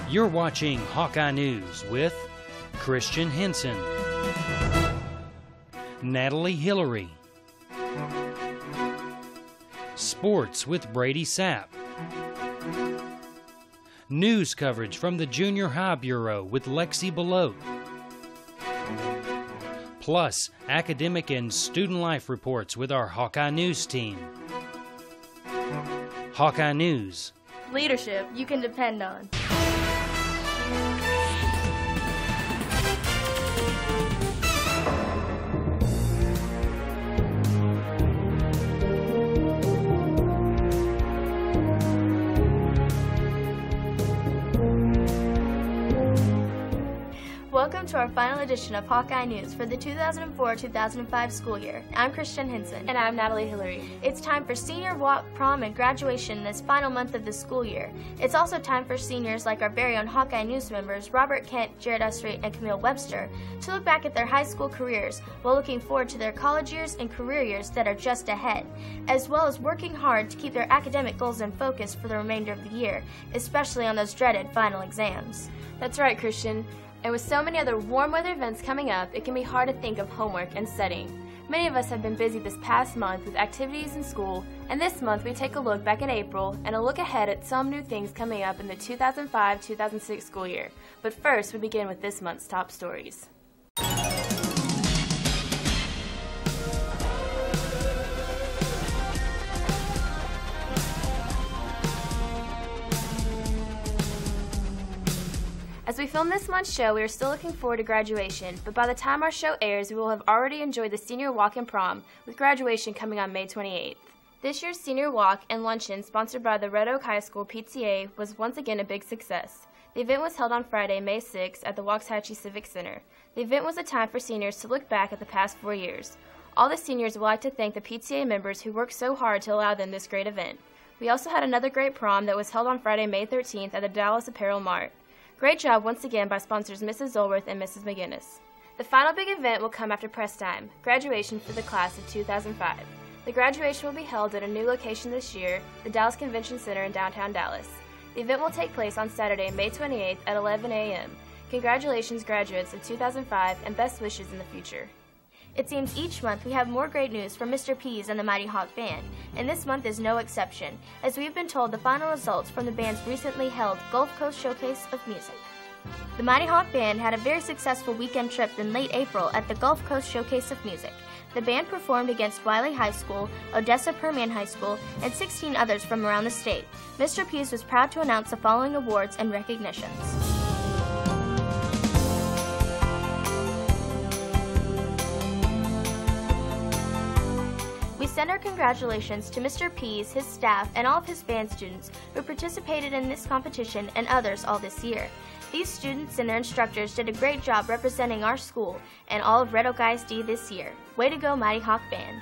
You're watching Hawkeye News with Christian Henson, Natalie Hillary, Sports with Brady Sapp, news coverage from the Junior High Bureau with Lexi Belote, plus academic and student life reports with our Hawkeye News team. Hawkeye News. Leadership you can depend on. Welcome to our final edition of Hawkeye News for the 2004-2005 school year. I'm Christian Henson. And I'm Natalie Hillary. It's time for senior walk, prom, and graduation in this final month of the school year. It's also time for seniors like our very own Hawkeye News members, Robert Kent, Jared Usry, and Camille Webster, to look back at their high school careers while looking forward to their college years and career years that are just ahead, as well as working hard to keep their academic goals in focus for the remainder of the year, especially on those dreaded final exams. That's right, Christian. And with so many other warm weather events coming up, it can be hard to think of homework and studying. Many of us have been busy this past month with activities in school, and this month we take a look back at April and a look ahead at some new things coming up in the 2005-2006 school year. But first, we begin with this month's top stories. As we film this month's show, we are still looking forward to graduation, but by the time our show airs, we will have already enjoyed the senior walk and prom, with graduation coming on May 28th. This year's senior walk and luncheon, sponsored by the Red Oak High School PTA, was once again a big success. The event was held on Friday, May 6th at the Waxahachie Civic Center. The event was a time for seniors to look back at the past 4 years. All the seniors would like to thank the PTA members who worked so hard to allow them this great event. We also had another great prom that was held on Friday, May 13th at the Dallas Apparel Mart. Great job once again by sponsors Mrs. Zolworth and Mrs. McGinnis. The final big event will come after press time, graduation for the class of 2005. The graduation will be held at a new location this year, the Dallas Convention Center in downtown Dallas. The event will take place on Saturday, May 28th at 11 a.m. Congratulations, graduates of 2005, and best wishes in the future. It seems each month we have more great news from Mr. Pease and the Mighty Hawk Band, and this month is no exception, as we've been told the final results from the band's recently held Gulf Coast Showcase of Music. The Mighty Hawk Band had a very successful weekend trip in late April at the Gulf Coast Showcase of Music. The band performed against Wiley High School, Odessa Permian High School, and 16 others from around the state. Mr. Pease was proud to announce the following awards and recognitions. We send our congratulations to Mr. Pease, his staff, and all of his band students who participated in this competition and others all this year. These students and their instructors did a great job representing our school and all of Red Oak ISD this year. Way to go, Mighty Hawk Band.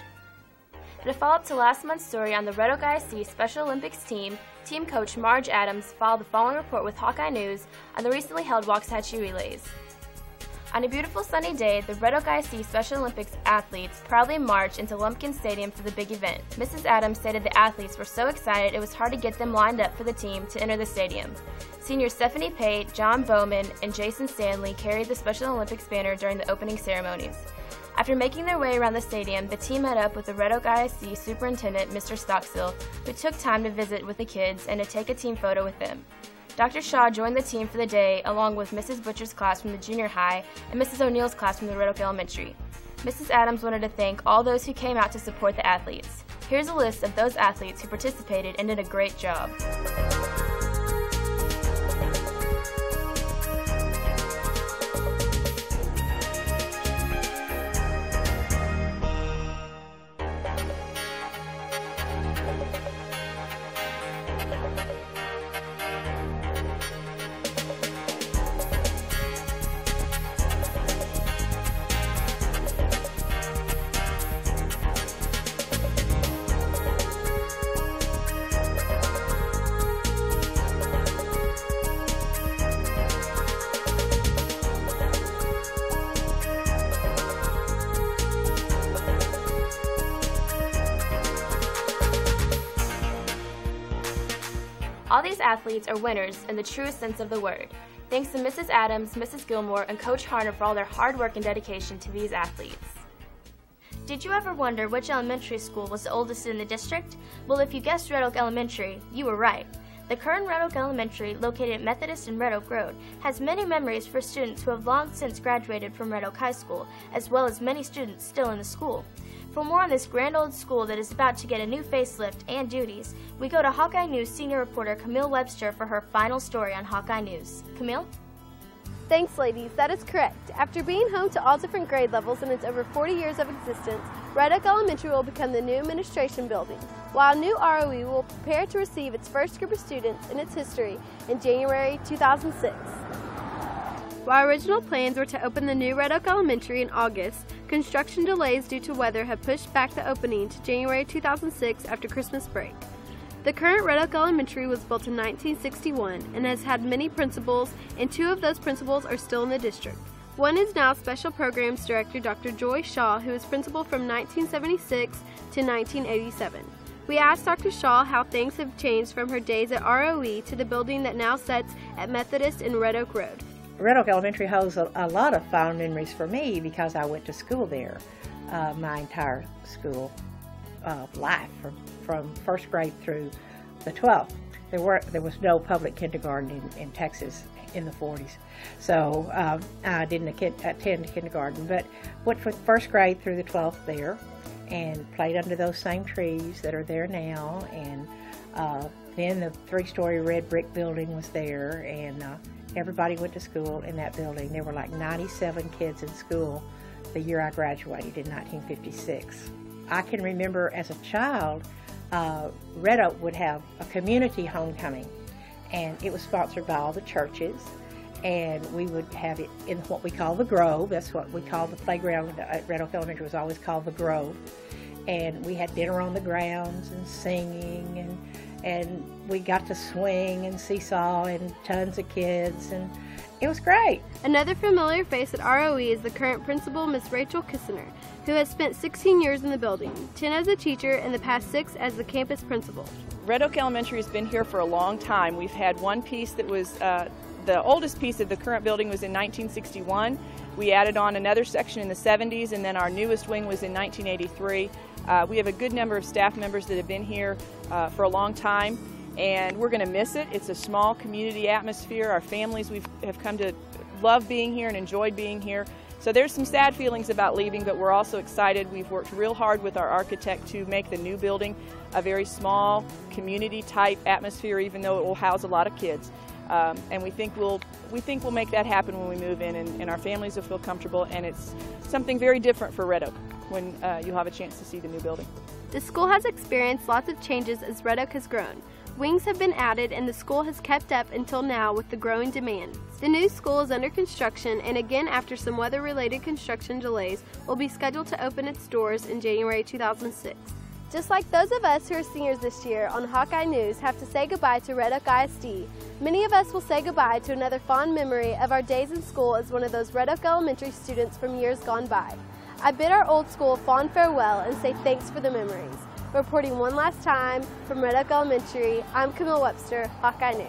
In a follow-up to last month's story on the Red Oak ISD Special Olympics team, team coach Marge Adams followed the following report with Hawkeye News on the recently held Waxahachie Relays. On a beautiful sunny day, the Red Oak ISD Special Olympics athletes proudly marched into Lumpkin Stadium for the big event. Mrs. Adams stated the athletes were so excited it was hard to get them lined up for the team to enter the stadium. Seniors Stephanie Pate, John Bowman, and Jason Stanley carried the Special Olympics banner during the opening ceremonies. After making their way around the stadium, the team met up with the Red Oak ISD Superintendent, Mr. Stockstill, who took time to visit with the kids and to take a team photo with them. Dr. Shaw joined the team for the day, along with Mrs. Butcher's class from the junior high and Mrs. O'Neill's class from the Red Oak Elementary. Mrs. Adams wanted to thank all those who came out to support the athletes. Here's a list of those athletes who participated and did a great job. All these athletes are winners in the truest sense of the word. Thanks to Mrs. Adams, Mrs. Gilmore, and Coach Harner for all their hard work and dedication to these athletes. Did you ever wonder which elementary school was the oldest in the district? Well, if you guessed Red Oak Elementary, you were right. The current Red Oak Elementary, located at Methodist and Red Oak Road, has many memories for students who have long since graduated from Red Oak High School, as well as many students still in the school. For more on this grand old school that is about to get a new facelift and duties, we go to Hawkeye News senior reporter Camille Webster for her final story on Hawkeye News. Camille? Thanks, ladies. That is correct. After being home to all different grade levels in its over 40 years of existence, Red Oak Elementary will become the new administration building, while new ROE will prepare to receive its first group of students in its history in January 2006. While original plans were to open the new Red Oak Elementary in August, construction delays due to weather have pushed back the opening to January 2006 after Christmas break. The current Red Oak Elementary was built in 1961 and has had many principals, and 2 of those principals are still in the district. One is now Special Programs Director Dr. Joy Shaw, who was principal from 1976 to 1987. We asked Dr. Shaw how things have changed from her days at ROE to the building that now sits at Methodist and Red Oak Road. Red Oak Elementary holds a lot of fond memories for me because I went to school there my entire school life from first grade through the 12th. There was no public kindergarten in Texas in the 40s, so I didn't attend kindergarten, but went from first grade through the 12th there and played under those same trees that are there now, and then the 3-story red brick building was there, and everybody went to school in that building. There were like 97 kids in school the year I graduated in 1956. I can remember as a child, Red Oak would have a community homecoming, and it was sponsored by all the churches, and we would have it in what we call the Grove. That's what we call the playground at Red Oak Elementary, was always called the Grove. And we had dinner on the grounds and singing, and we got to swing and seesaw and tons of kids, and it was great. Another familiar face at ROE is the current principal, Miss Rachel Kissner, who has spent 16 years in the building, 10 as a teacher and the past 6 as the campus principal. Red Oak Elementary has been here for a long time. We've had one piece that was, the oldest piece of the current building was in 1961. We added on another section in the 70s, and then our newest wing was in 1983. We have a good number of staff members that have been here for a long time, and we're going to miss it. It's a small community atmosphere. Our families have come to love being here and enjoyed being here. So there's some sad feelings about leaving, but we're also excited. We've worked real hard with our architect to make the new building a very small community type atmosphere, even though it will house a lot of kids. And we think we'll make that happen when we move in, and our families will feel comfortable, and it's something very different for Red Oak when you'll have a chance to see the new building. The school has experienced lots of changes as Red Oak has grown. Wings have been added, and the school has kept up until now with the growing demand. The new school is under construction, and again after some weather-related construction delays, will be scheduled to open its doors in January 2006. Just like those of us who are seniors this year on Hawkeye News have to say goodbye to Red Oak ISD, many of us will say goodbye to another fond memory of our days in school as one of those Red Oak Elementary students from years gone by. I bid our old school a fond farewell and say thanks for the memories. Reporting one last time from Red Oak Elementary, I'm Camille Webster, Hawkeye News.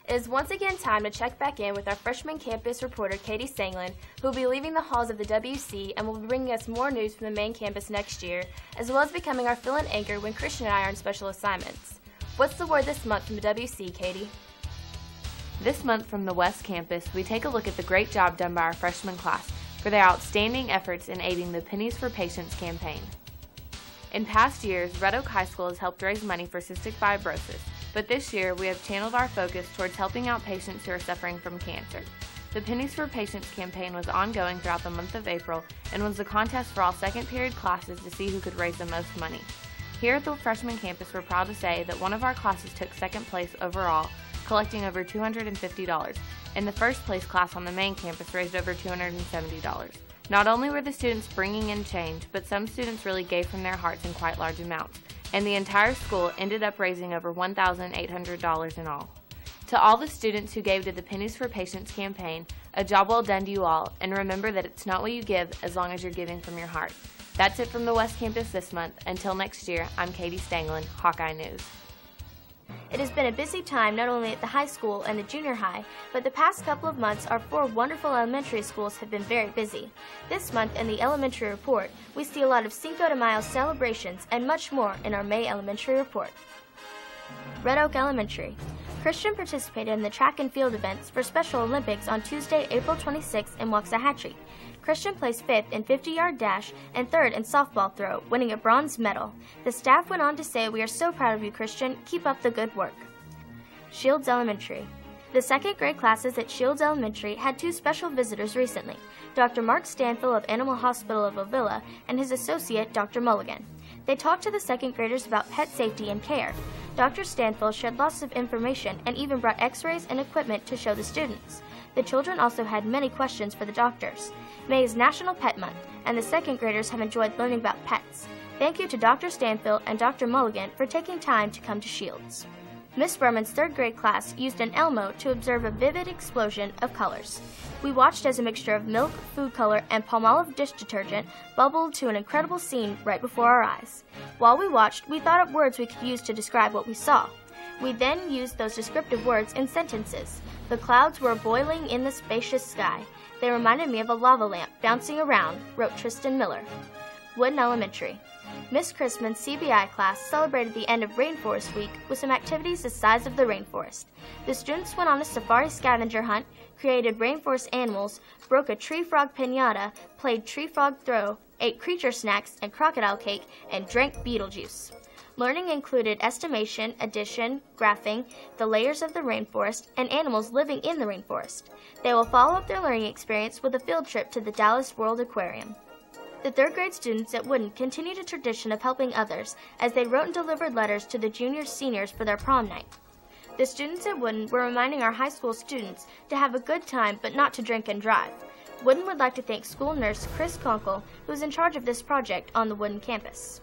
It is once again time to check back in with our freshman campus reporter, Katie Sanglin, who will be leaving the halls of the WC and will be bringing us more news from the main campus next year, as well as becoming our fill-in anchor when Christian and I are on special assignments. What's the word this month from the WC, Katie? This month from the West Campus, we take a look at the great job done by our freshman class, for their outstanding efforts in aiding the Pennies for Patients campaign. In past years, Red Oak High School has helped raise money for cystic fibrosis, but this year we have channeled our focus towards helping out patients who are suffering from cancer. The Pennies for Patients campaign was ongoing throughout the month of April and was a contest for all second period classes to see who could raise the most money. Here at the freshman campus, we're proud to say that one of our classes took second place overall, collecting over $250, and the first place class on the main campus raised over $270. Not only were the students bringing in change, but some students really gave from their hearts in quite large amounts, and the entire school ended up raising over $1,800 in all. To all the students who gave to the Pennies for Patients campaign, a job well done to you all, and remember that it's not what you give as long as you're giving from your heart. That's it from the West Campus this month. Until next year, I'm Katie Stanglin, Hawkeye News. It has been a busy time not only at the high school and the junior high, but the past couple of months our 4 wonderful elementary schools have been very busy. This month in the Elementary Report, we see a lot of Cinco de Mayo celebrations and much more in our May Elementary Report. Red Oak Elementary. Christian participated in the track and field events for Special Olympics on Tuesday, April 26th in Waxahachie. Christian placed 5th in 50-yard dash and 3rd in softball throw, winning a bronze medal. The staff went on to say, "We are so proud of you, Christian. Keep up the good work." Shields Elementary. The second grade classes at Shields Elementary had 2 special visitors recently, Dr. Mark Stanfill of Animal Hospital of Ovilla and his associate, Dr. Mulligan. They talked to the second graders about pet safety and care. Dr. Stanfill shared lots of information and even brought x-rays and equipment to show the students. The children also had many questions for the doctors. May is National Pet Month, and the second graders have enjoyed learning about pets. Thank you to Dr. Stanfill and Dr. Mulligan for taking time to come to Shields. Miss Berman's 3rd grade class used an Elmo to observe a vivid explosion of colors. We watched as a mixture of milk, food color, and Palmolive dish detergent bubbled to an incredible scene right before our eyes. While we watched, we thought up words we could use to describe what we saw. We then used those descriptive words in sentences. The clouds were boiling in the spacious sky. They reminded me of a lava lamp bouncing around, wrote Tristan Miller. Wooden Elementary. Miss Chrisman's CBI class celebrated the end of Rainforest Week with some activities the size of the rainforest. The students went on a safari scavenger hunt, created rainforest animals, broke a tree frog piñata, played tree frog throw, ate creature snacks and crocodile cake, and drank Beetlejuice. Learning included estimation, addition, graphing, the layers of the rainforest, and animals living in the rainforest. They will follow up their learning experience with a field trip to the Dallas World Aquarium. The 3rd grade students at Wooden continued a tradition of helping others as they wrote and delivered letters to the juniors seniors for their prom night. The students at Wooden were reminding our high school students to have a good time but not to drink and drive. Wooden would like to thank school nurse Chris Conkle, who is in charge of this project on the Wooden campus.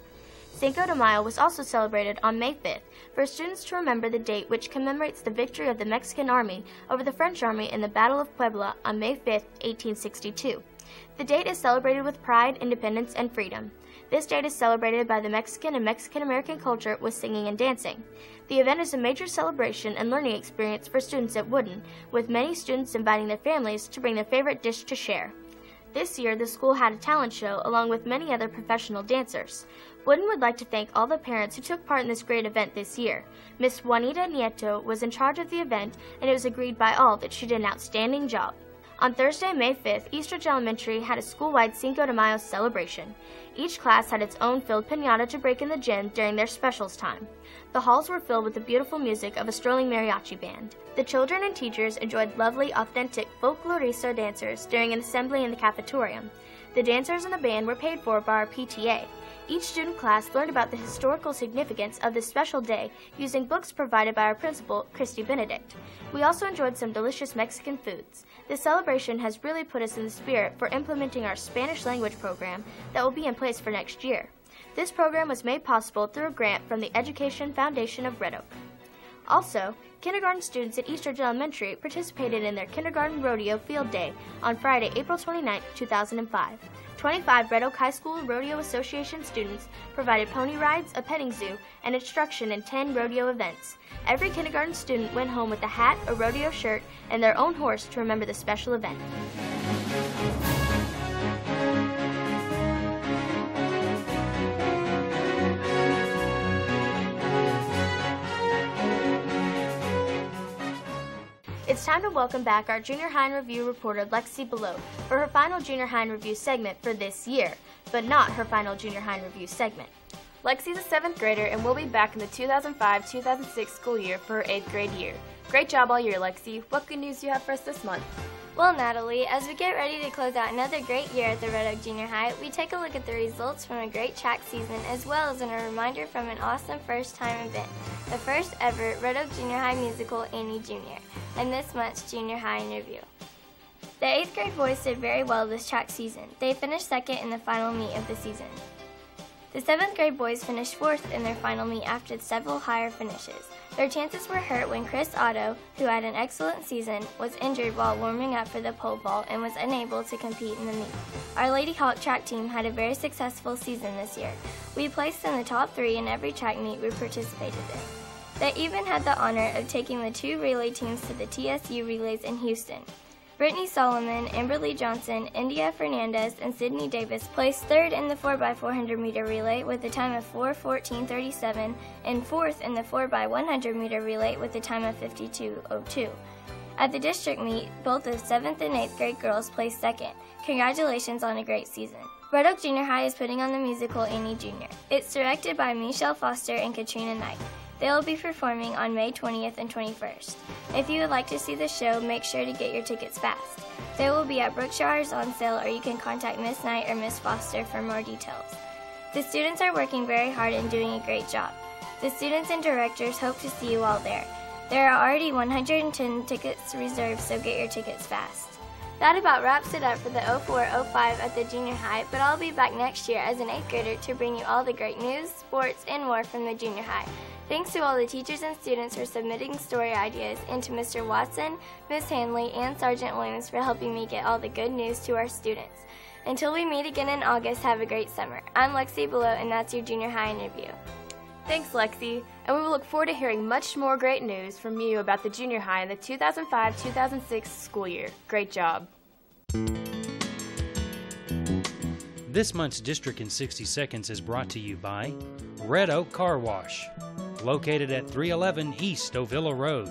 Cinco de Mayo was also celebrated on May 5th for students to remember the date which commemorates the victory of the Mexican Army over the French Army in the Battle of Puebla on May 5th, 1862. The date is celebrated with pride, independence, and freedom. This date is celebrated by the Mexican and Mexican-American culture with singing and dancing. The event is a major celebration and learning experience for students at Wooden, with many students inviting their families to bring their favorite dish to share. This year, the school had a talent show along with many other professional dancers. Wooden would like to thank all the parents who took part in this great event this year. Miss Juanita Nieto was in charge of the event, and it was agreed by all that she did an outstanding job. On Thursday, May 5th, Eastridge Elementary had a school-wide Cinco de Mayo celebration. Each class had its own filled piñata to break in the gym during their specials time. The halls were filled with the beautiful music of a strolling mariachi band. The children and teachers enjoyed lovely, authentic folklorista dancers during an assembly in the cafetorium. The dancers and the band were paid for by our PTA. Each student class learned about the historical significance of this special day using books provided by our principal, Christy Benedict. We also enjoyed some delicious Mexican foods. This celebration has really put us in the spirit for implementing our Spanish language program that will be in place for next year. This program was made possible through a grant from the Education Foundation of Red Oak. Also, kindergarten students at Eastridge Elementary participated in their Kindergarten Rodeo Field Day on Friday, April 29, 2005. 25 Red Oak High School Rodeo Association students provided pony rides, a petting zoo, and instruction in 10 rodeo events. Every kindergarten student went home with a hat, a rodeo shirt, and their own horse to remember the special event. It's time to welcome back our Junior High in Review reporter Lexi Below for her final Junior High in Review segment for this year, but not her final Junior High in Review segment. Lexi's a 7th grader and will be back in the 2005-2006 school year for her 8th grade year. Great job all year, Lexi. What good news do you have for us this month? Well, Natalie, as we get ready to close out another great year at the Red Oak Junior High, we take a look at the results from a great track season as well as a reminder from an awesome first-time event, the first ever Red Oak Junior High musical, Annie Jr., and this month's Junior High in Review. The 8th grade boys did very well this track season. They finished second in the final meet of the season. The 7th grade boys finished 4th in their final meet after several higher finishes. Their chances were hurt when Chris Otto, who had an excellent season, was injured while warming up for the pole vault and was unable to compete in the meet. Our Lady Hawk track team had a very successful season this year. We placed in the top 3 in every track meet we participated in. They even had the honor of taking the 2 relay teams to the TSU relays in Houston. Brittany Solomon, Amberly Johnson, India Fernandez, and Sydney Davis placed 3rd in the 4x400 meter relay with a time of 4:14:37 and 4th in the 4x100 meter relay with a time of 52:02. At the district meet, both the 7th and 8th grade girls placed 2nd. Congratulations on a great season. Red Oak Junior High is putting on the musical Annie Jr. It's directed by Michelle Foster and Katrina Knight. They will be performing on May 20th and 21st. If you would like to see the show, make sure to get your tickets fast. They will be at Brookshire's on sale, or you can contact Miss Knight or Miss Foster for more details. The students are working very hard and doing a great job. The students and directors hope to see you all there. There are already 110 tickets reserved, so get your tickets fast. That about wraps it up for the 04-05 at the junior high, but I'll be back next year as an 8th grader to bring you all the great news, sports, and more from the junior high. Thanks to all the teachers and students for submitting story ideas, and to Mr. Watson, Ms. Hanley, and Sergeant Williams for helping me get all the good news to our students. Until we meet again in August, have a great summer. I'm Lexi Below, and that's your Junior High in Review. Thanks, Lexi, and we will look forward to hearing much more great news from you about the junior high in the 2005-2006 school year. Great job. This month's District in 60 Seconds is brought to you by Red Oak Car Wash, located at 311 East Ovilla Road.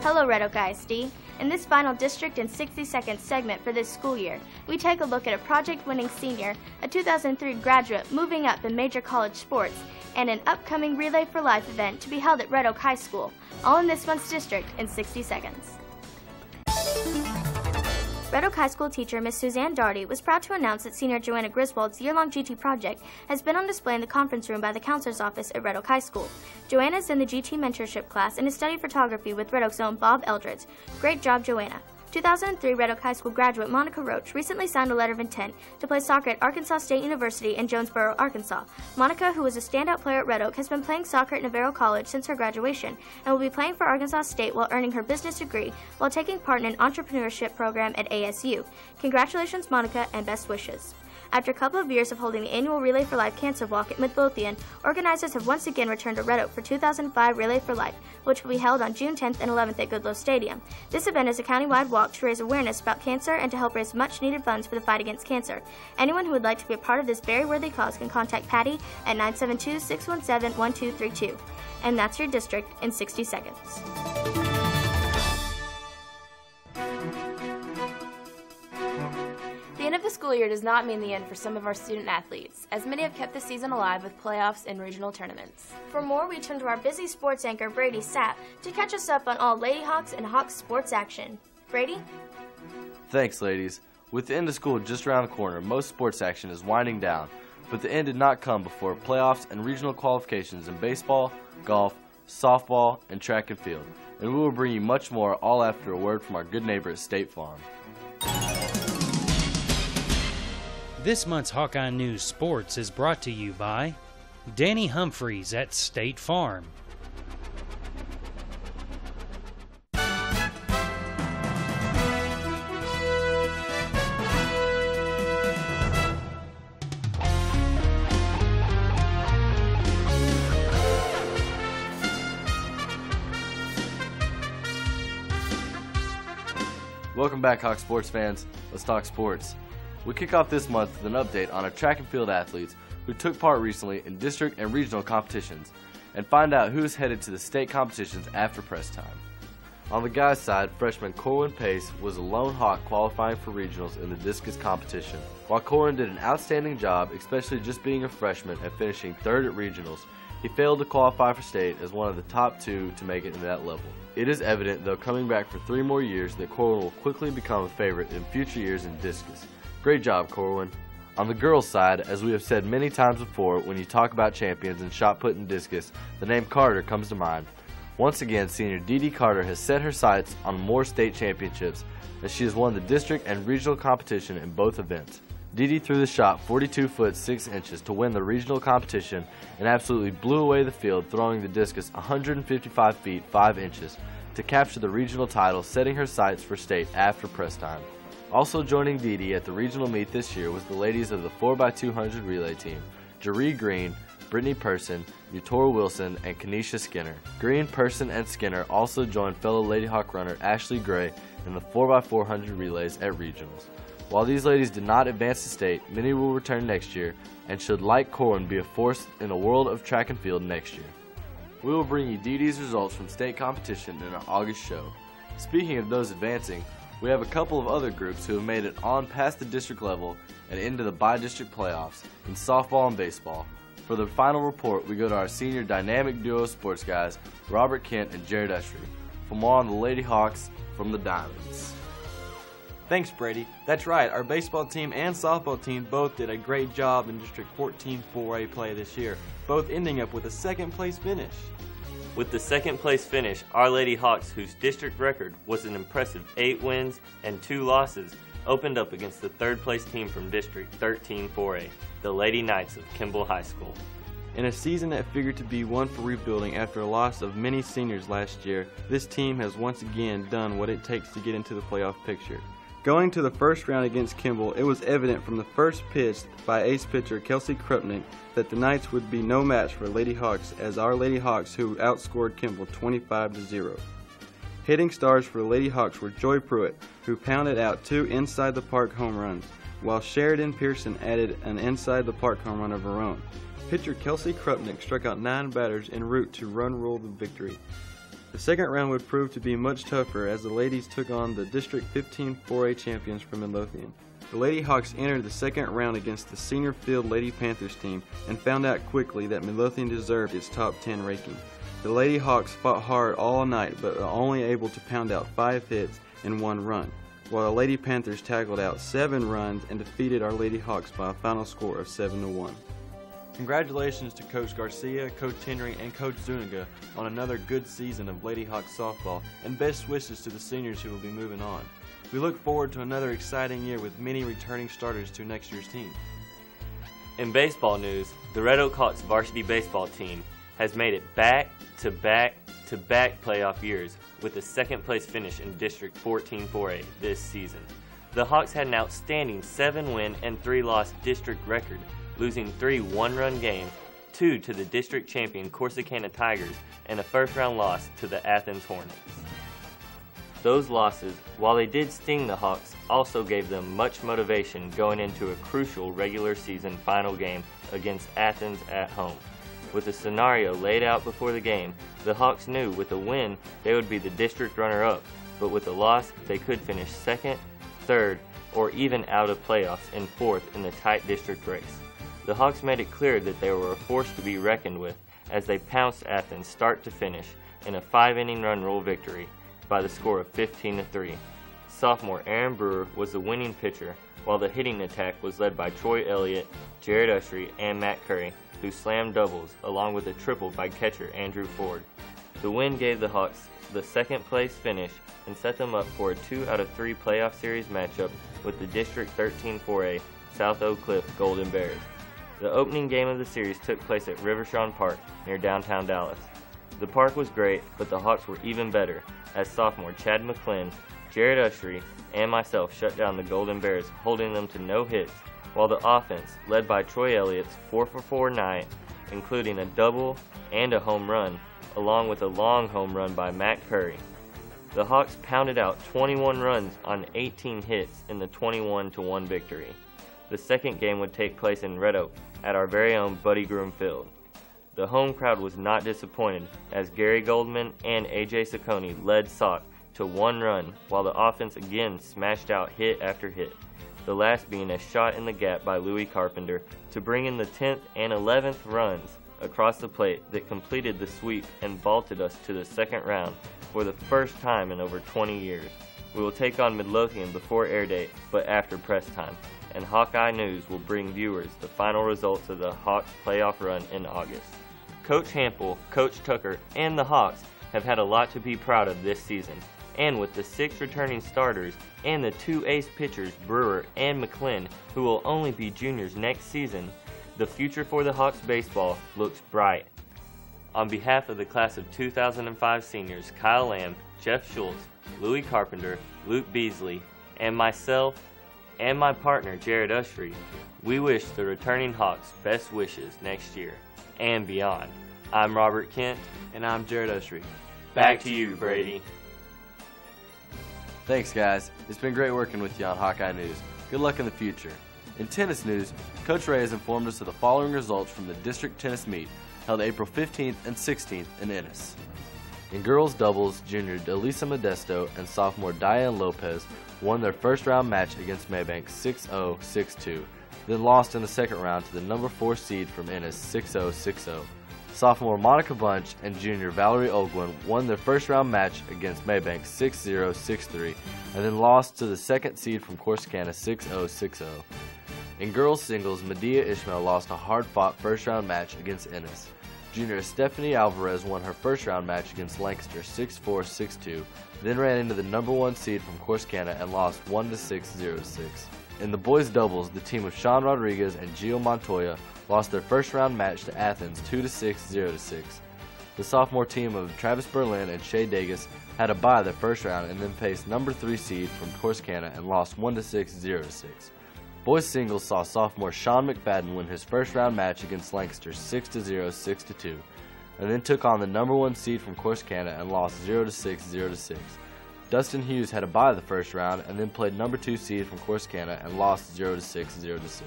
Hello, Red Oak ISD. In this final District in 60 Seconds segment for this school year, we take a look at a project-winning senior, a 2003 graduate moving up in major college sports, and an upcoming Relay for Life event to be held at Red Oak High School, all in this month's District in 60 Seconds. Red Oak High School teacher Miss Suzanne Daugherty was proud to announce that senior Joanna Griswold's year-long GT project has been on display in the conference room by the counselor's office at Red Oak High School. Joanna is in the GT mentorship class and is studying photography with Red Oak's own Bob Eldredge. Great job, Joanna. 2003 Red Oak High School graduate Monica Roach recently signed a letter of intent to play soccer at Arkansas State University in Jonesboro, Arkansas. Monica, who was a standout player at Red Oak, has been playing soccer at Navarro College since her graduation and will be playing for Arkansas State while earning her business degree while taking part in an entrepreneurship program at ASU. Congratulations, Monica, and best wishes. After a couple of years of holding the annual Relay for Life Cancer Walk at Midlothian, organizers have once again returned to Red Oak for 2005 Relay for Life, which will be held on June 10th and 11th at Goodloe Stadium. This event is a countywide walk to raise awareness about cancer and to help raise much-needed funds for the fight against cancer. Anyone who would like to be a part of this very worthy cause can contact Patty at 972-617-1232. And that's your District in 60 seconds. The end of the school year does not mean the end for some of our student athletes, as many have kept the season alive with playoffs and regional tournaments. For more, we turn to our busy sports anchor, Brady Sapp, to catch us up on all Lady Hawks and Hawks sports action. Brady? Thanks, ladies. With the end of school just around the corner, most sports action is winding down, but the end did not come before playoffs and regional qualifications in baseball, golf, softball, and track and field. And we will bring you much more, all after a word from our good neighbor at State Farm. This month's Hawkeye News Sports is brought to you by Danny Humphreys at State Farm. Welcome back, Hawk sports fans. Let's talk sports. We kick off this month with an update on our track and field athletes who took part recently in district and regional competitions, and find out who's headed to the state competitions after press time. On the guys' side, freshman Corwin Pace was a lone Hawk qualifying for regionals in the discus competition. While Corwin did an outstanding job, especially just being a freshman and finishing third at regionals, he failed to qualify for state as one of the top 2 to make it to that level. It is evident, though coming back for 3 more years, that Corwin will quickly become a favorite in future years in discus. Great job, Corwin. On the girls' side, as we have said many times before, when you talk about champions in shot put and discus, the name Carter comes to mind. Once again, senior Dee Carter has set her sights on more state championships, as she has won the district and regional competition in both events. Dee threw the shot 42 foot 6 inches to win the regional competition and absolutely blew away the field, throwing the discus 155 feet 5 inches to capture the regional title, setting her sights for state after press time. Also joining Dee at the regional meet this year was the ladies of the 4x200 relay team, Jaree Green, Brittany Person, Utora Wilson, and Kenesha Skinner. Green, Person, and Skinner also joined fellow Lady Hawk runner Ashley Gray in the 4x400 relays at regionals. While these ladies did not advance to state, many will return next year and should, like Corwin, be a force in the world of track and field next year. We will bring you Dee's results from state competition in our August show. Speaking of those advancing, we have a couple of other groups who have made it on past the district level and into the bi-district playoffs in softball and baseball. For the final report, we go to our senior dynamic duo sports guys, Robert Kent and Jared Ushery, for more on the Lady Hawks from the Diamonds. Thanks, Brady. That's right, our baseball team and softball team both did a great job in District 14 4A play this year, both ending up with a second place finish. With the second place finish, our Lady Hawks, whose district record was an impressive 8 wins and 2 losses, opened up against the third place team from District 13 4A, the Lady Knights of Kimball High School. In a season that figured to be one for rebuilding after a loss of many seniors last year, this team has once again done what it takes to get into the playoff picture. Going to the first round against Kimball, it was evident from the first pitch by ace pitcher Kelsey Krupnick that the Knights would be no match for Lady Hawks, as our Lady Hawks who outscored Kimball 25-0. Hitting stars for the Lady Hawks were Joy Pruitt, who pounded out 2 inside-the-park home runs, while Sheridan Pearson added an inside-the-park home run of her own. Pitcher Kelsey Krupnick struck out 9 batters en route to run rule the victory. The second round would prove to be much tougher as the ladies took on the District 15 4A champions from Midlothian. The Lady Hawks entered the second round against the Senior Field Lady Panthers team and found out quickly that Midlothian deserved its top 10 ranking. The Lady Hawks fought hard all night but were only able to pound out 5 hits and 1 run, while the Lady Panthers tackled out 7 runs and defeated our Lady Hawks by a final score of 7-1. Congratulations to Coach Garcia, Coach Henry, and Coach Zuniga on another good season of Lady Hawks softball, and best wishes to the seniors who will be moving on. We look forward to another exciting year with many returning starters to next year's team. In baseball news, the Red Oak Hawks varsity baseball team has made it back-to-back-to-back playoff years with a second place finish in District 14 4A this season. The Hawks had an outstanding 7-win and 3-loss district record, losing 3 one-run games, 2 to the district champion Corsicana Tigers, and a first-round loss to the Athens Hornets. Those losses, while they did sting the Hawks, also gave them much motivation going into a crucial regular season final game against Athens at home. With the scenario laid out before the game, the Hawks knew with a win they would be the district runner-up, but with a loss they could finish second, third, or even out of playoffs and fourth in the tight district race. The Hawks made it clear that they were a force to be reckoned with as they pounced Athens start to finish in a 5-inning run rule victory by the score of 15-3. Sophomore Aaron Brewer was the winning pitcher, while the hitting attack was led by Troy Elliott, Jared Ushery, and Matt Curry, who slammed doubles along with a triple by catcher Andrew Ford. The win gave the Hawks the second place finish and set them up for a 2 out of 3 playoff series matchup with the District 13 4A South Oak Cliff Golden Bears. The opening game of the series took place at Rivershawn Park near downtown Dallas. The park was great, but the Hawks were even better as sophomore Chad McClin, Jared Ushery, and myself shut down the Golden Bears, holding them to no hits, while the offense, led by Troy Elliott's 4-for-4 night, including a double and a home run, along with a long home run by Matt Curry. The Hawks pounded out 21 runs on 18 hits in the 21-1 victory. The second game would take place in Red Oak at our very own Buddy Groom Field. The home crowd was not disappointed as Gary Goldman and A.J. Saccone led Sock to 1 run while the offense again smashed out hit after hit, the last being a shot in the gap by Louis Carpenter to bring in the 10th and 11th runs across the plate that completed the sweep and vaulted us to the second round for the first time in over 20 years. We will take on Midlothian before air date, but after press time, and Hawkeye News will bring viewers the final results of the Hawks playoff run in August. Coach Hampel, Coach Tucker, and the Hawks have had a lot to be proud of this season, and with the 6 returning starters and the 2 ace pitchers, Brewer and McClin, who will only be juniors next season, the future for the Hawks baseball looks bright. On behalf of the class of 2005 seniors Kyle Lamb, Jeff Schultz, Louis Carpenter, Luke Beasley, and myself and my partner Jared Ushery, we wish the returning Hawks best wishes next year and beyond. I'm Robert Kent. And I'm Jared Ushery. Back to you, Brady. Thanks, guys. It's been great working with you on Hawkeye News. Good luck in the future. In tennis news, Coach Ray has informed us of the following results from the district tennis meet held April 15th and 16th in Ennis. In girls doubles, junior Delisa Modesto and sophomore Diane Lopez won their first round match against Maybank 6-0, 6-2, then lost in the second round to the number 4 seed from Ennis 6-0, 6-0. Sophomore Monica Bunch and junior Valerie Ogwin won their first round match against Maybank 6-0, 6-3, and then lost to the second seed from Corsicana 6-0, 6-0. In girls singles, Medea Ishmael lost a hard-fought first-round match against Ennis. Junior Stephanie Alvarez won her first-round match against Lancaster 6-4, 6-2, then ran into the number 1 seed from Corsicana and lost 1-6, 0-6. In the boys doubles, the team of Sean Rodriguez and Gio Montoya lost their first-round match to Athens 2-6, 0-6. The sophomore team of Travis Berlin and Shea Dagus had a bye their first round and then faced number 3 seed from Corsicana and lost 1-6, 0-6. Boys singles saw sophomore Sean McFadden win his first round match against Lancaster 6-0, 6-2, and then took on the number 1 seed from Corsicana and lost 0-6, 0-6. Dustin Hughes had a bye the first round and then played number 2 seed from Corsicana and lost 0-6, 0-6.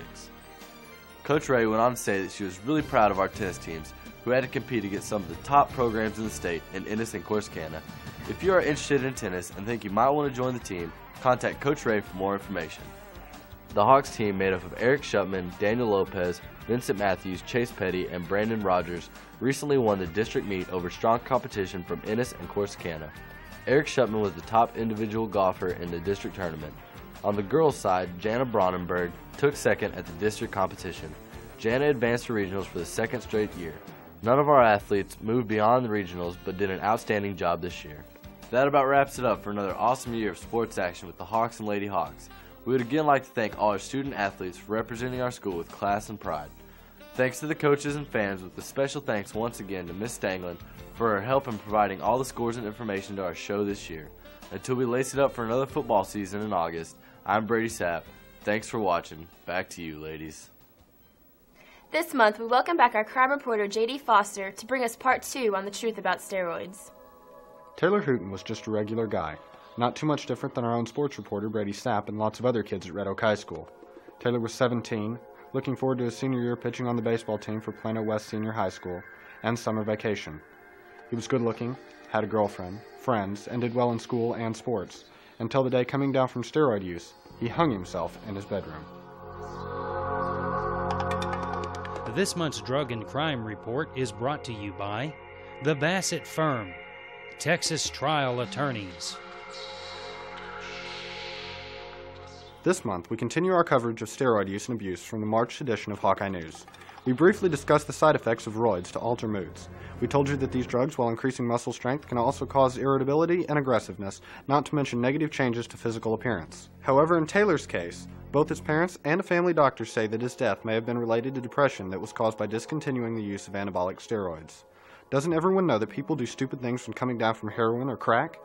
Coach Ray went on to say that she was really proud of our tennis teams who had to compete against some of the top programs in the state in Ennis and Corsicana. If you are interested in tennis and think you might want to join the team, contact Coach Ray for more information. The Hawks team, made up of Eric Shupman, Daniel Lopez, Vincent Matthews, Chase Petty, and Brandon Rogers, recently won the district meet over strong competition from Ennis and Corsicana. Eric Shupman was the top individual golfer in the district tournament. On the girls' side, Jana Bronnenberg took second at the district competition. Jana advanced to regionals for the second straight year. None of our athletes moved beyond the regionals, but did an outstanding job this year. That about wraps it up for another awesome year of sports action with the Hawks and Lady Hawks. We would again like to thank all our student athletes for representing our school with class and pride. Thanks to the coaches and fans, with a special thanks once again to Miss Stanglin for her help in providing all the scores and information to our show this year. Until we lace it up for another football season in August, I'm Brady Sapp. Thanks for watching. Back to you, ladies. This month, we welcome back our crime reporter, J.D. Foster, to bring us part 2 on the truth about steroids. Taylor Hooten was just a regular guy. Not too much different than our own sports reporter, Brady Sapp, and lots of other kids at Red Oak High School. Taylor was 17, looking forward to his senior year pitching on the baseball team for Plano West Senior High School, and summer vacation. He was good-looking, had a girlfriend, friends, and did well in school and sports, until the day coming down from steroid use, he hung himself in his bedroom. This month's Drug and Crime Report is brought to you by the Bassett Firm, Texas Trial Attorneys. This month, we continue our coverage of steroid use and abuse from the March edition of Hawkeye News. We briefly discussed the side effects of roids to alter moods. We told you that these drugs, while increasing muscle strength, can also cause irritability and aggressiveness, not to mention negative changes to physical appearance. However, in Taylor's case, both his parents and a family doctor say that his death may have been related to depression that was caused by discontinuing the use of anabolic steroids. Doesn't everyone know that people do stupid things when coming down from heroin or crack?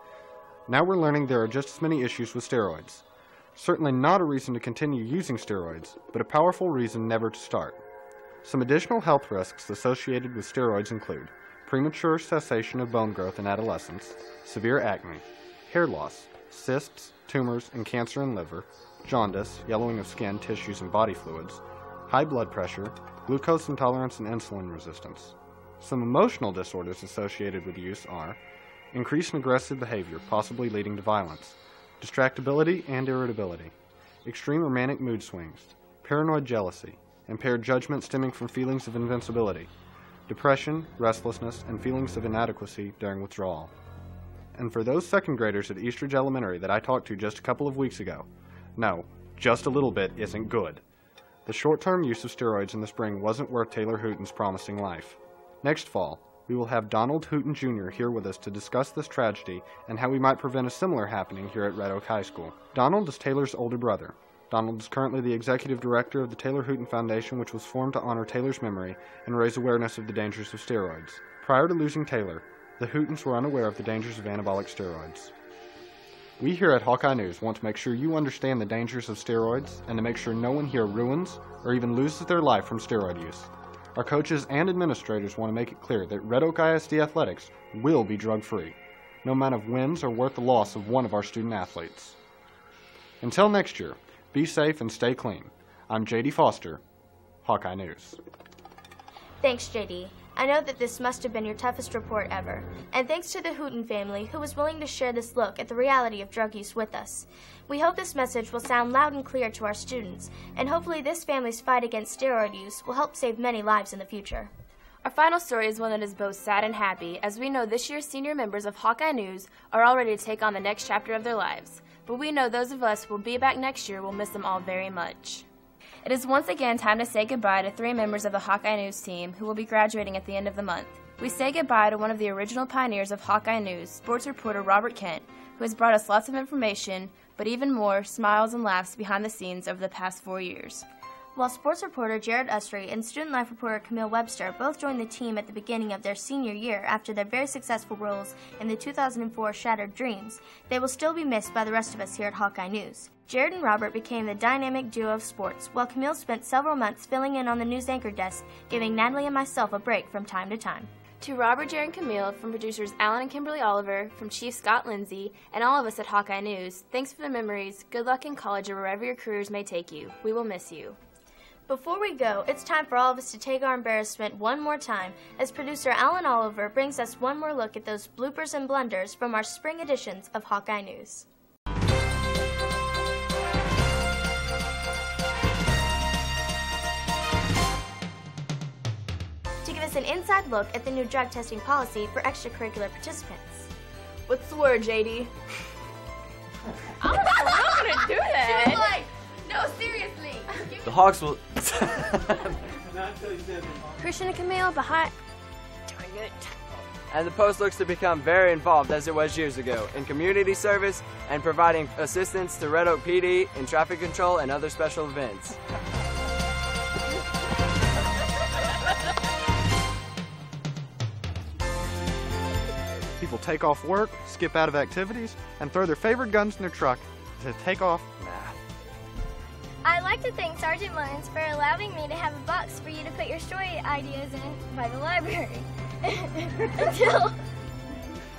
Now we're learning there are just as many issues with steroids. Certainly not a reason to continue using steroids, but a powerful reason never to start. Some additional health risks associated with steroids include premature cessation of bone growth in adolescence, severe acne, hair loss, cysts, tumors, and cancer in liver, jaundice, yellowing of skin, tissues, and body fluids, high blood pressure, glucose intolerance, and insulin resistance. Some emotional disorders associated with use are increased and aggressive behavior, possibly leading to violence, distractibility and irritability, extreme or manic mood swings, paranoid jealousy, impaired judgment stemming from feelings of invincibility, depression, restlessness, and feelings of inadequacy during withdrawal. And for those second graders at Eastridge Elementary that I talked to just a couple of weeks ago, no, just a little bit isn't good. The short-term use of steroids in the spring wasn't worth Taylor Hooten's promising life. Next fall, we will have Donald Hooten Jr. here with us to discuss this tragedy and how we might prevent a similar happening here at Red Oak High School. Donald is Taylor's older brother. Donald is currently the executive director of the Taylor Hooten Foundation, which was formed to honor Taylor's memory and raise awareness of the dangers of steroids. Prior to losing Taylor, the Hootens were unaware of the dangers of anabolic steroids. We here at Hawkeye News want to make sure you understand the dangers of steroids and to make sure no one here ruins or even loses their life from steroid use. Our coaches and administrators want to make it clear that Red Oak ISD athletics will be drug-free. No amount of wins are worth the loss of one of our student athletes. Until next year, be safe and stay clean. I'm JD Foster, Hawkeye News. Thanks, JD. I know that this must have been your toughest report ever. And thanks to the Hooten family who was willing to share this look at the reality of drug use with us. We hope this message will sound loud and clear to our students, and hopefully this family's fight against steroid use will help save many lives in the future. Our final story is one that is both sad and happy, as we know this year's senior members of Hawkeye News are all ready to take on the next chapter of their lives. But we know those of us who will be back next year will miss them all very much. It is once again time to say goodbye to 3 members of the Hawkeye News team who will be graduating at the end of the month. We say goodbye to one of the original pioneers of Hawkeye News, sports reporter Robert Kent, who has brought us lots of information, but even more, smiles and laughs behind the scenes over the past 4 years. While sports reporter Jared Ustry and student life reporter Camille Webster both joined the team at the beginning of their senior year after their very successful roles in the 2004 Shattered Dreams, they will still be missed by the rest of us here at Hawkeye News. Jared and Robert became the dynamic duo of sports, while Camille spent several months filling in on the news anchor desk, giving Natalie and myself a break from time to time. To Robert, Jared, and Camille, from producers Alan and Kimberly Oliver, from Chief Scott Lindsay, and all of us at Hawkeye News, thanks for the memories, good luck in college or wherever your careers may take you. We will miss you. Before we go, it's time for all of us to take our embarrassment one more time as producer Alan Oliver brings us one more look at those bloopers and blunders from our spring editions of Hawkeye News. To give us an inside look at the new drug testing policy for extracurricular participants. What's the word, JD? I'm not gonna do that. She was like, no, seriously. The Hawks will... Christian and Camille behind. Doing it. And the Post looks to become very involved, as it was years ago, in community service and providing assistance to Red Oak PD in traffic control and other special events. People take off work, skip out of activities, and throw their favorite guns in their truck to take off math. I'd like to thank Sergeant Mullins for allowing me to have a box for you to put your story ideas in by the library. Until...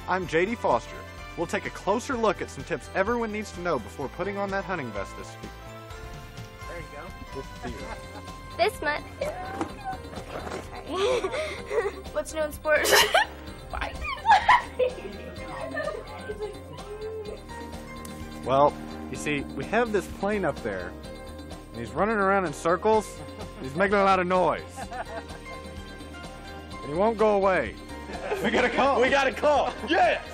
I'm JD Foster. We'll take a closer look at some tips everyone needs to know before putting on that hunting vest this week. There you go. This month... Sorry. What's new in sports? Well, you see, we have this plane up there, and he's running around in circles. He's making a lot of noise. And he won't go away. We got a call. We got a call. Yes!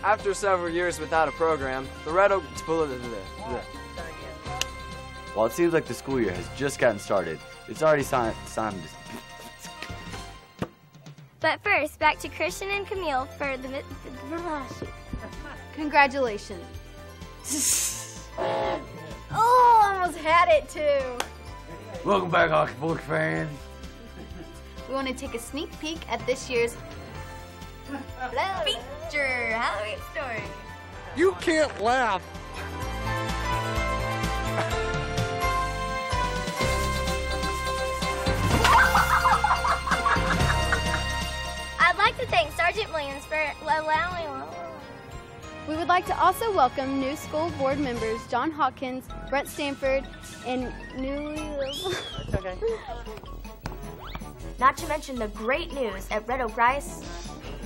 After several years without a program, the Red Oak... While it seems like the school year has just gotten started, it's already time to... But first, back to Christian and Camille for the... Congratulations. Oh, almost had it too. Welcome back, Hockey Fork fans. We want to take a sneak peek at this year's feature Halloween story. You can't laugh. I'd like to thank Sergeant Williams for allowing... We would like to also welcome new school board members John Hawkins, Brett Stanford, and Not to mention the great news at Red Oak Rice.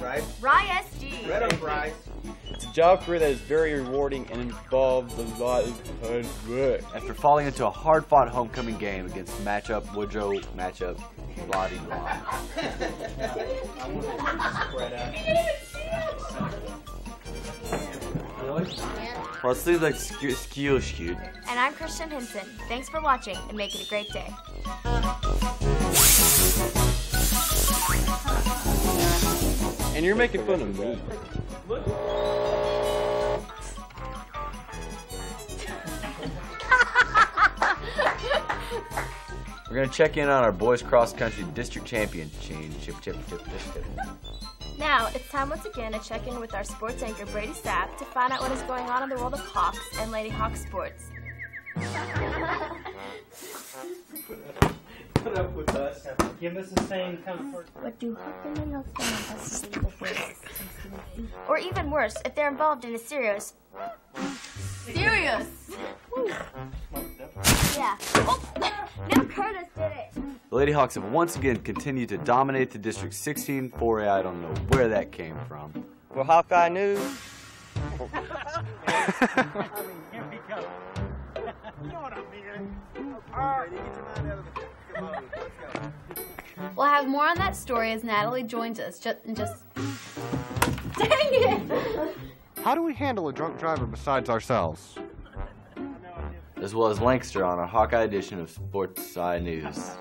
RISD. Red Oak Rice. It's a job career that is very rewarding and involves a lot of hard work. After falling into a hard-fought homecoming game against Woodrow matchup, blah de blah. Well, it seems like skill shoot. And I'm Christian Henson. Thanks for watching and make it a great day. And you're making fun of me. We're going to check in on our boys cross-country district championship. Now, it's time once again to check in with our sports anchor, Brady Sapp, to find out what is going on in the world of Hawks and Lady Hawk sports. Put up with us. Give us the same comfort. What do or even worse, if they're involved in a serious. Serious! Yeah. Oh, now Curtis did it. The Lady Hawks have once again continued to dominate the District 16 4A. I don't know where that came from. For Hawkeye News. Here we go. You know what I mean? We'll have more on that story as Natalie joins us. Dang it! How do we handle a drunk driver besides ourselves? As well as Lancaster on our Hawkeye edition of Sports Side News.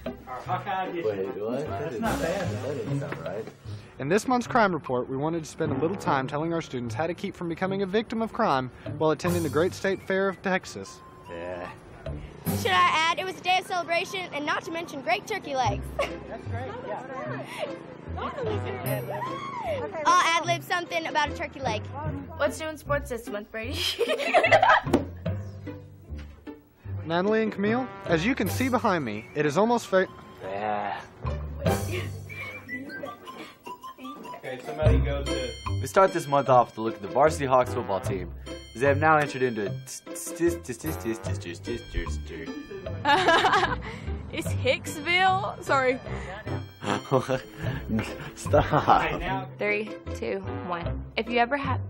Our Hawkeye edition. Wait, what? That's not bad. That didn't sound right. In this month's crime report, we wanted to spend a little time telling our students how to keep from becoming a victim of crime while attending the Great State Fair of Texas. Yeah. Should I add, it was a day of celebration, and not to mention great turkey legs. That's great, yeah. I'll ad-lib something about a turkey leg. What's doing sports this month, Brady? Natalie and Camille, as you can see behind me, it is almost Yeah. Okay, somebody go to... We start this month off with a look at the varsity Hawks football team, as they have now entered into Is Hicksville? Sorry. Stop. 3, 2, 1. If you ever have...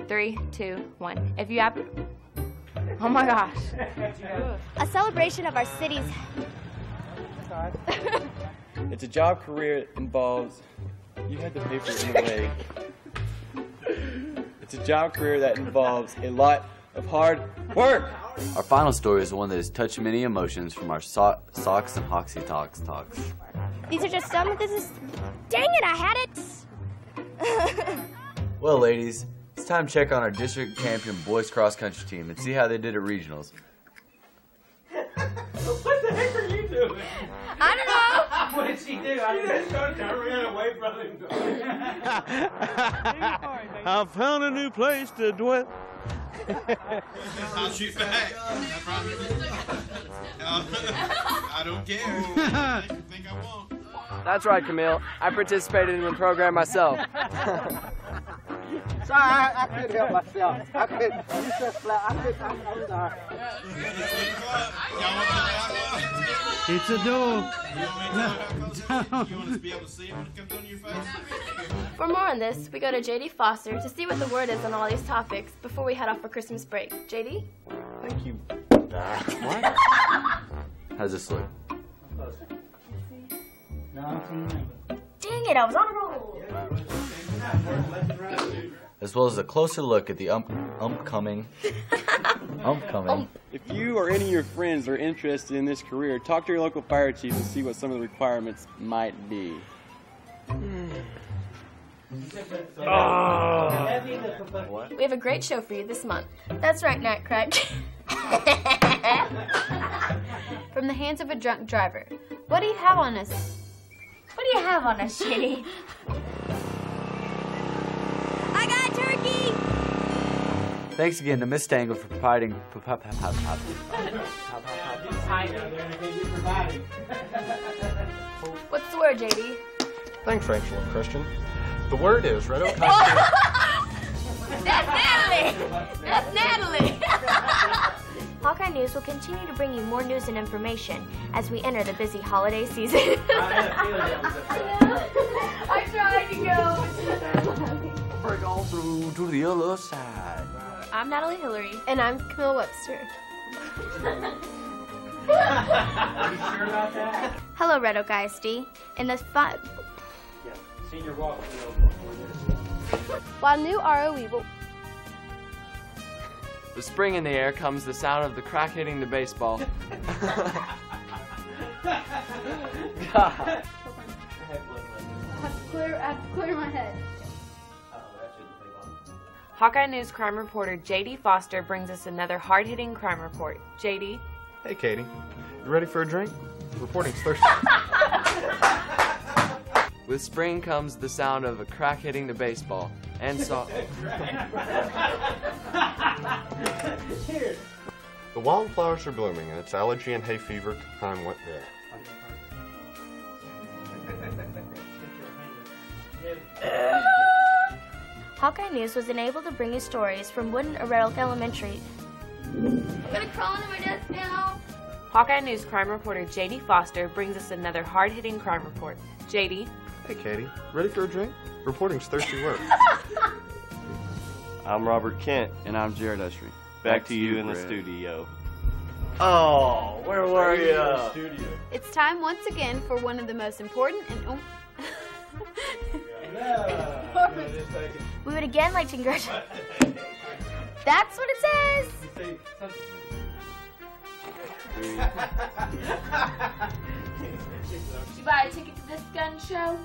3, 2, 1. If you have... Oh my gosh. A celebration of our city's... It's a job career that involves... You had the paper in the way. It's a job career that involves a lot of hard work. Our final story is one that has touched many emotions from our Sox and Hoxie talks. These are just some of this. Dang it, I had it! Well, ladies, it's time to check on our district champion boys cross country team and see how they did at regionals. What the heck are you doing? I don't know. What did she do? She just ran away from him. I found a new place to dwell. I'll shoot back. I don't care. I think I won't. That's right, Camille. I participated in the program myself. Sorry, I couldn't help myself. I couldn't. You said flat. I'm sorry. It's a door. You want to be able to see it when it comes on your face? For more on this, we go to JD Foster to see what the word is on all these topics before we head off for Christmas break. JD? Thank you. What? How's this look? Dang it, I was on a roll. As well as a closer look at the upcoming. If you or any of your friends are interested in this career, talk to your local fire chief and see what some of the requirements might be. We have a great show for you this month. That's right, Nutcrack. From the hands of a drunk driver. What do you have on us? What do you have on us, Shitty? I got a turkey! Thanks again to Miss Stangler for providing. What's the word, JD? Thanks, Rachel and Christian. The word is Red Oak High That's Natalie! That's Natalie! Hawkeye News will continue to bring you more news and information as we enter the busy holiday season. I tried to go. Break on through to the other side. I'm Natalie Hillary. And I'm Camille Webster. Are you sure about that? Hello, Red Oak ISD. In the Senior walk field. While new ROE will... With spring in the air comes the sound of the crack hitting the baseball. I have to clear my head. Hawkeye News crime reporter J.D. Foster brings us another hard-hitting crime report. J.D. Hey, Katie. You ready for a drink? Reporting's thirsty. With spring comes the sound of a crack hitting the baseball. And so... The wildflowers are blooming, and it's allergy and hay fever time went there. Hawkeye News was enabled to bring you stories from Woodin or Red Oak Elementary. I'm gonna crawl into my desk now. Hawkeye News crime reporter J.D. Foster brings us another hard-hitting crime report. J.D. Hey, Katie. Ready for a drink? Reporting's thirsty work. I'm Robert Kent. And I'm Jared Ushery. Back to you in the Brett. studio. Oh, where were you? It's time once again for one of the most important and... We would again like to congratulate... That's what it says! Did you buy a ticket to this gun show?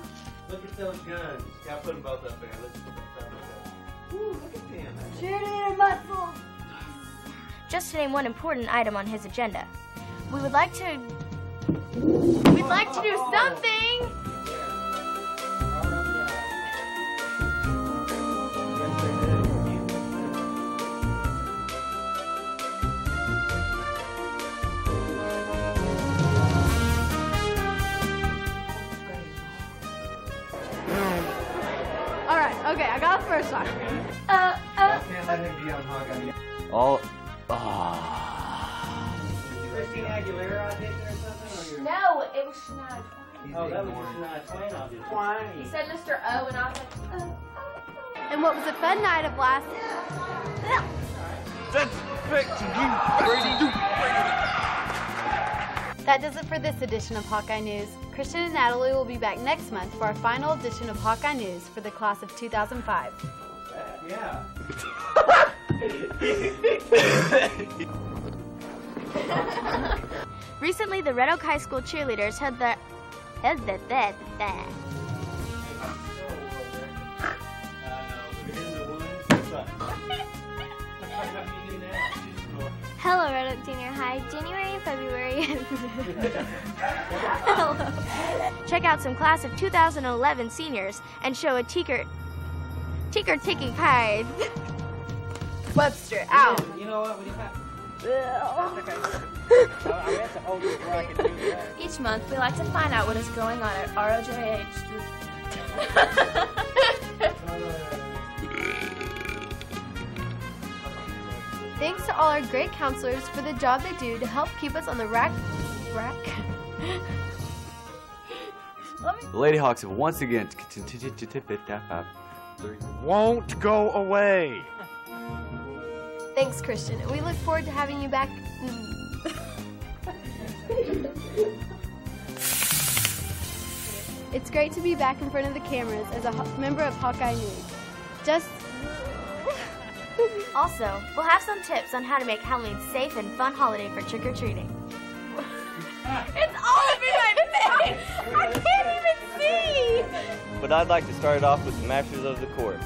Look at those guns. Gotta put them both up there. Let's put them up. Ooh, look at them. Cheerleader muscle! Just to name one important item on his agenda. We'd like to do something! Alright, okay, I got the first one. Can't let him be on Hawkeye. All... Christina Aguilera I did there or something? Or No, it was Shania Twain. Oh, that was Shania Twain I did. He said Mr. O, and I was like, oh. And what was a fun night of last... That does it for this edition of Hawkeye News. Christian and Natalie will be back next month for our final edition of Hawkeye News for the class of 2005. Yeah. Recently, the Red Oak High School cheerleaders had their... Hello, Red Oak Junior High. January and February. Hello. Check out some class of 2011 seniors and show a tinker ticking pride. Webster, out. You know what? We just have... I meant to hold it where I could do that. Each month, we like to find out what is going on at ROJH. Thanks to all our great counselors for the job they do to help keep us on the rack. The Lady Hawks have once again won't go away. Thanks, Christian. We look forward to having you back. It's great to be back in front of the cameras as a member of Hawkeye News. Also, we'll have some tips on how to make Halloween a safe and fun holiday for trick-or-treating. It's all up in my face! I can't even see! But I'd like to start off with the masters of the court.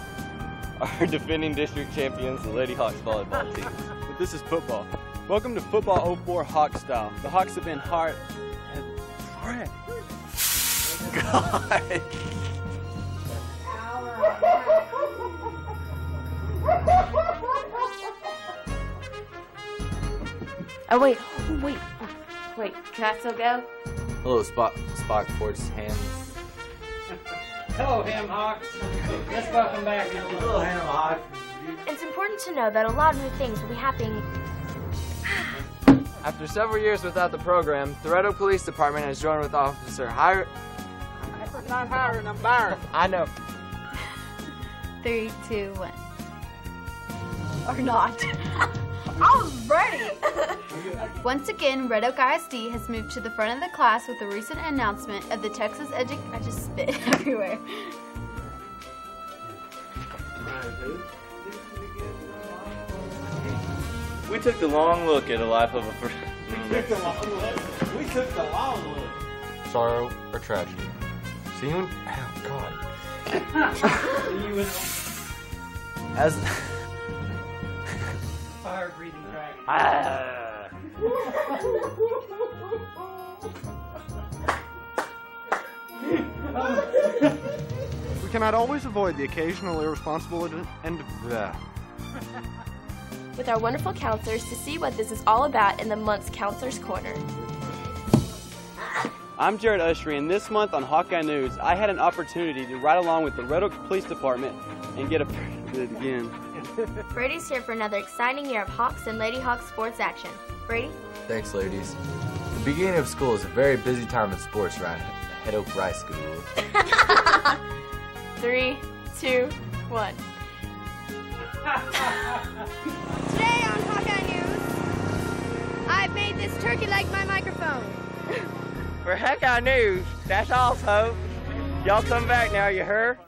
Our defending district champions, the Lady Hawks volleyball team. But this is football. Welcome to Football 04 Hawk Style. The Hawks have been hard... God. Oh, wait. Wait, can I still go? Hello, Spock forged hands. Hello, Ham Hawks. Let's welcome back. Hello, Ham Hawks. It's important to know that a lot of new things will be happening. After several years without the program, the Red Oak Police Department has joined with Officer Hiram. I'm not hiring, I'm Byron. I know. 3, 2, 1. Or not. I was ready. Once again, Red Oak ISD has moved to the front of the class with the recent announcement of the Texas I just spit everywhere. We took the long look at a life of a We took the long look. Sorrow or tragedy. See you in... Oh, God. As... Fire-breathing dragon. We cannot always avoid the occasional irresponsible and With our wonderful counselors to see what this is all about in the month's Counselor's Corner. I'm Jared Ushery, and this month on Hawkeye News, I had an opportunity to ride along with the Red Oak Police Department and get a... again. Brady's here for another exciting year of Hawks and Lady Hawks sports action. Brady? Thanks, ladies. The beginning of school is a very busy time in sports around Red Oak High School. 3, 2, 1. Today on Hawkeye News, I've made this turkey like my microphone. For Hawkeye News, that's all, folks. Y'all come back now, you heard?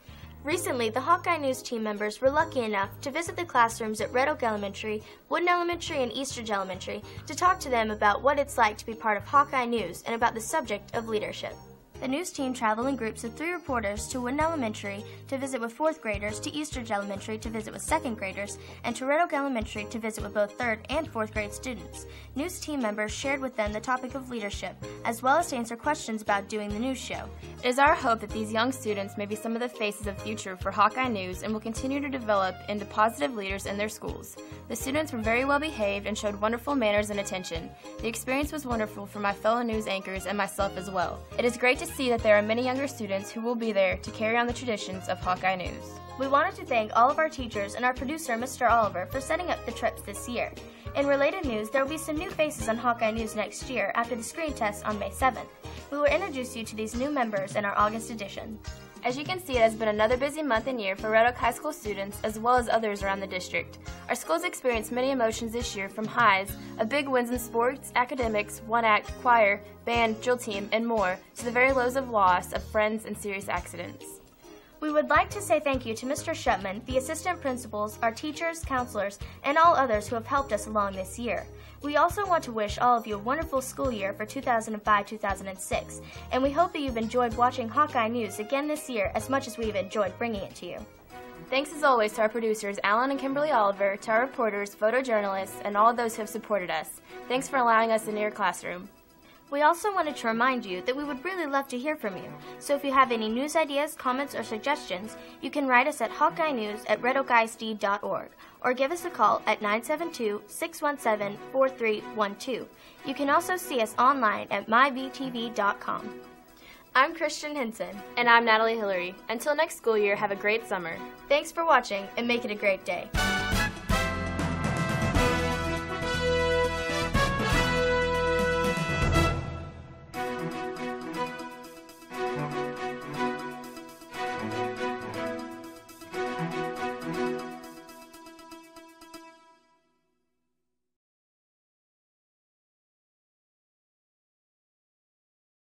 Recently, the Hawkeye News team members were lucky enough to visit the classrooms at Red Oak Elementary, Wooden Elementary, and Eastridge Elementary to talk to them about what it's like to be part of Hawkeye News and about the subject of leadership. The news team traveled in groups of 3 reporters to Wooden Elementary to visit with 4th graders, to Eastridge Elementary to visit with 2nd graders, and to Red Oak Elementary to visit with both 3rd and 4th grade students. News team members shared with them the topic of leadership, as well as to answer questions about doing the news show. It is our hope that these young students may be some of the faces of the future for Hawkeye News and will continue to develop into positive leaders in their schools. The students were very well behaved and showed wonderful manners and attention. The experience was wonderful for my fellow news anchors and myself as well. It is great to see that there are many younger students who will be there to carry on the traditions of Hawkeye News. We wanted to thank all of our teachers and our producer, Mr. Oliver, for setting up the trips this year. In related news, there will be some new faces on Hawkeye News next year after the screen test on May 7th. We will introduce you to these new members in our August edition. As you can see, it has been another busy month and year for Red Oak High School students as well as others around the district. Our schools experienced many emotions this year, from highs of big wins in sports, academics, one act, choir, band, drill team, and more, to the very lows of loss of friends and serious accidents. We would like to say thank you to Mr. Shupman, the assistant principals, our teachers, counselors, and all others who have helped us along this year. We also want to wish all of you a wonderful school year for 2005-2006, and we hope that you've enjoyed watching Hawkeye News again this year as much as we've enjoyed bringing it to you. Thanks as always to our producers, Alan and Kimberly Oliver, to our reporters, photojournalists, and all those who have supported us. Thanks for allowing us in your classroom. We also wanted to remind you that we would really love to hear from you. So if you have any news ideas, comments, or suggestions, you can write us at hawkeyenews@redoakisd.org or give us a call at 972-617-4312. You can also see us online at mybtv.com. I'm Christian Henson. And I'm Natalie Hillary. Until next school year, have a great summer. Thanks for watching, and make it a great day.